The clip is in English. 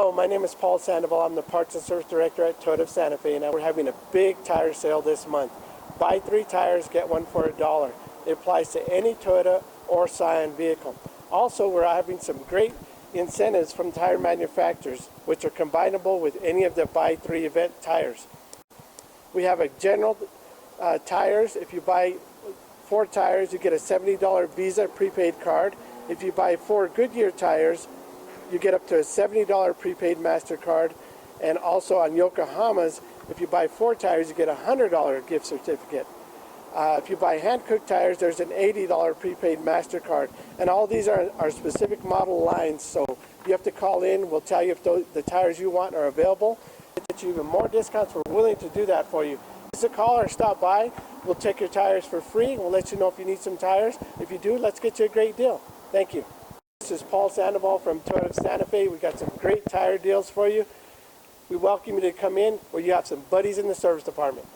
Hello, my name is Paul Sandoval. I'm the Parts and Service Director at Toyota of Santa Fe, and we're having a big tire sale this month. Buy 3 tires, get 1 for $1. It applies to any Toyota or Scion vehicle. Also, we're having some great incentives from tire manufacturers, which are combinable with any of the Buy 3 event tires. We have a general tires. If you buy 4 tires, you get a $70 Visa prepaid card. If you buy 4 Goodyear tires, you get up to a $70 prepaid MasterCard. And also on Yokohamas, if you buy 4 tires, you get a $100 gift certificate. If you buy hand-cooked tires, there's an $80 prepaid MasterCard. And all these are specific model lines, so you have to call in. We'll tell you if the tires you want are available. To get you even more discounts, we're willing to do that for you. Just a call or stop by. We'll check your tires for free. We'll let you know if you need some tires. If you do, let's get you a great deal. Thank you. This is Paul Sandoval from Toyota of Santa Fe. We got some great tire deals for you. We welcome you to come in where you have some buddies in the service department.